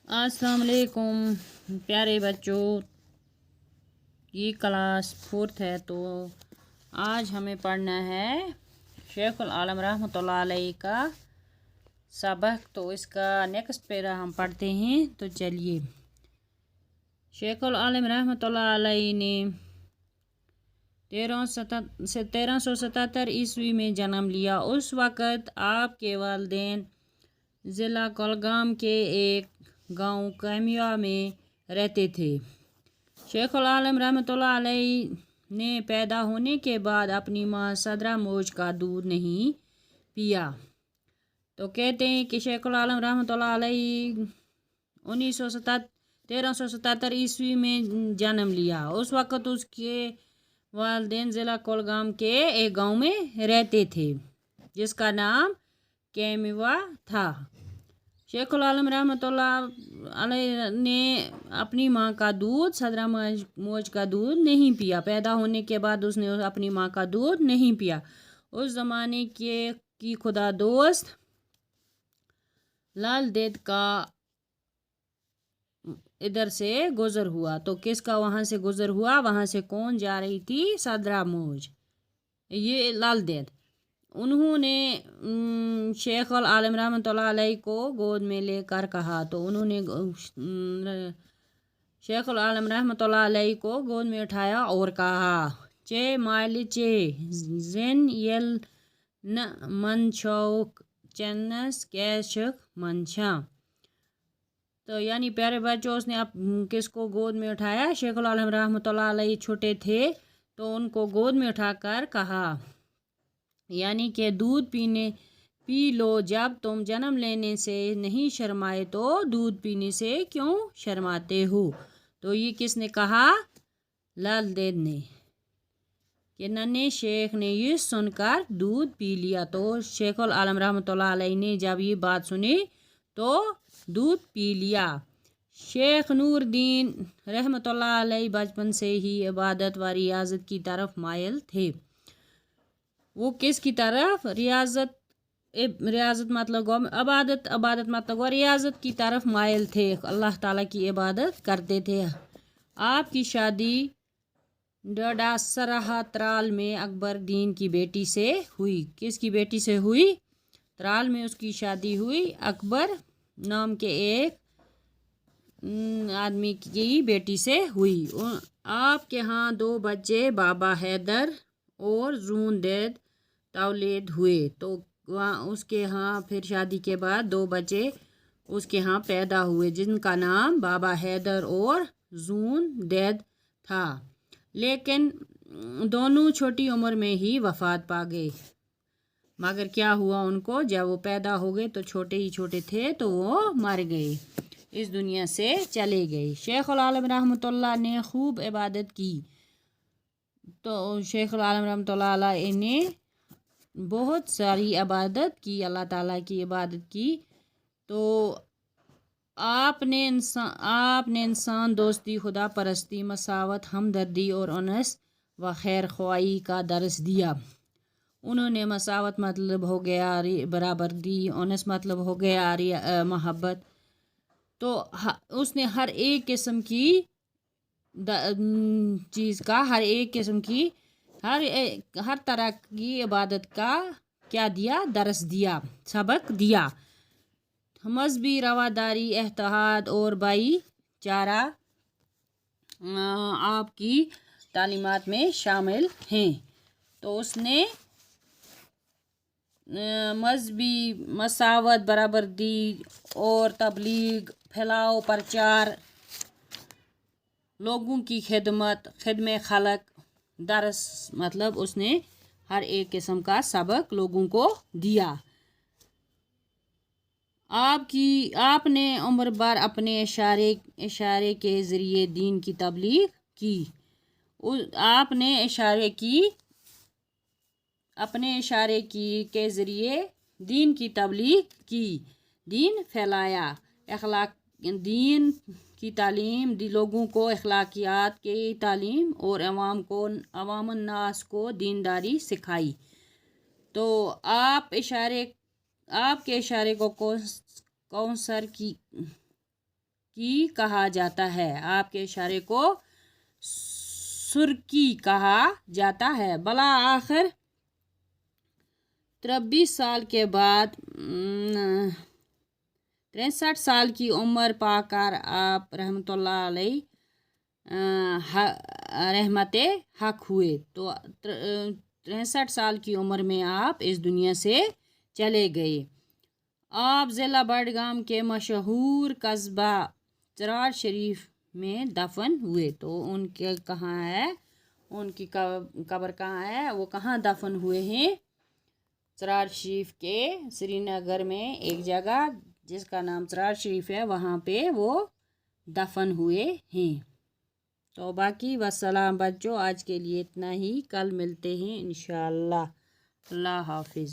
अस्सलाम वालेकुम प्यारे बच्चों, ये क्लास 4th है। तो आज हमें पढ़ना है शेखुल आलम रहमतुल्लाह अलैह का सबक। तो इसका नेक्स्ट पैरा हम पढ़ते हैं। तो चलिए, शेखुल आलम रहमतुल्लाह अलैह ने 1377 ईस्वी में जन्म लिया। उस वक़्त आपके वालिदैन ज़िला कुलगाम के एक गांव कैमिया में रहते थे। शेखुल आलम रहमतुल्लाह अलैह ने पैदा होने के बाद अपनी माँ सदरा मौज का दूध नहीं पिया। तो कहते हैं कि शेखुल आलम रहमतुल्लाह अलैह 1377 ईस्वी में जन्म लिया। उस वक़्त उसके वालिदैन ज़िला कुलगाम के एक गांव में रहते थे जिसका नाम कैमिया था। शेखुल आलम रहमतुल्लाह अलैह ने अपनी माँ का दूध सदरा मौज का दूध नहीं पिया। पैदा होने के बाद उसने अपनी माँ का दूध नहीं पिया। उस ज़माने की खुदा दोस्त लाल देद का इधर से गुज़र हुआ। तो किसका वहाँ से गुज़र हुआ? वहाँ से कौन जा रही थी? सदरा मौज, ये लाल देद। उन्होंने शेखुल आलम रहमतुल्लाह अलैह को गोद में लेकर कहा। तो उन्होंने शेखुल आलम रहमतुल्लाह अलैह को गोद में उठाया और कहा, चे मालिचे जिन यल न मनशौक चन्नस कैशक मनशा। तो यानी प्यारे बच्चों, उसने अब किसको गोद में उठाया? शेखुल आलम रहमतुल्लाह अलैह छोटे थे तो उनको गोद में उठाकर कहा, यानी कि दूध पी लो। जब तुम जन्म लेने से नहीं शर्माए तो दूध पीने से क्यों शर्माते हो? तो ये किसने कहा? लाल देद ने। कि नन्हे शेख ने ये सुनकर दूध पी लिया। तो शेखुल आलम रहमतुल्लाह अलैह ने जब ये बात सुनी तो दूध पी लिया। शेख नूरदीन रहमतुल्लाह अलैह बचपन से ही इबादत व रियाजत की तरफ मायल थे। वो किसकी तरफ? रियाजत मतलब अबादत मतलब रियाजत की तरफ मायल थे। अल्लाह ताला की इबादत करते थे। आपकी शादी डोडा सरहा त्राल में अकबर दीन की बेटी से हुई। किसकी बेटी से हुई? त्राल में उसकी शादी हुई अकबर नाम के एक आदमी की बेटी से हुई। आपके यहाँ 2 बच्चे बाबा हैदर और जून देद तौलेद हुए। तो वहाँ उसके यहाँ फिर शादी के बाद 2 बच्चे उसके यहाँ पैदा हुए जिनका नाम बाबा हैदर और जून देद था। लेकिन दोनों छोटी उम्र में ही वफ़ात पा गए। मगर क्या हुआ उनको? जब वो पैदा हो गए तो छोटे ही छोटे थे तो वो मर गए, इस दुनिया से चले गए। शेखुल आलम रहमतुल्लाह ने खूब इबादत की। तो शेखुल आलम रहमतुल्लाह अलैह ने बहुत सारी इबादत की, अल्लाह ताला की इबादत की। तो आपने इंसान दोस्ती, खुदा परस्ती, मसावत, हमदर्दी और उनस व खैर ख्वाही का दर्स दिया। उन्होंने मसावत मतलब हो गया बराबरी, उनस मतलब हो गया मोहब्बत। तो उसने हर एक किस्म की चीज़ का, हर एक किस्म की हर तरह की इबादत का क्या दिया? दर्स दिया, सबक दिया। मजहबी रवादारी, एहतियात और भाईचारा आपकी तालीमात में शामिल हैं। तो उसने मजहबी मसावत, बराबरी और तबलीग, फैलाव, प्रचार, लोगों की खिदमत खलक, दरस मतलब उसने हर एक किस्म का सबक लोगों को दिया। आपने उम्र भर अपने इशारे के ज़रिए दीन की तबलीग की। आपने अपने इशारे के ज़रिए दीन की तबलीग की, दीन फैलाया, दीन की तालीम दी, लोगों को अखलाकियात की तालीम और अवाम नास को दीनदारी सिखाई। तो आपके इशारे को कौसर की سرکی کہا جاتا ہے. آپ کے اشارے کو سرکی کہا جاتا ہے. بلا آخر 23 سال کے بعد 63 سال کی عمر پا کر آپ رحمۃ اللہ علیہ رحمت حق ہوئے. تو 63 سال کی عمر میں آپ اس دنیا سے چلے گئے. آپ ضلع بڈگام کے مشہور قصبہ چراغ شریف میں دفن ہوئے. تو ان کے کہاں ہے، ان کی قبر کہاں ہے، وہ کہاں دفن ہوئے ہیں؟ چراغ شریف کے سری نگر میں ایک جگہ جس کا نام چراغ شریف ہے، وہاں پہ وہ دفن ہوئے ہیں. تو باقی والسلام بچوں، آج کے لیے اتنا ہی. کل ملتے ہیں انشاءاللہ. اللہ حافظ.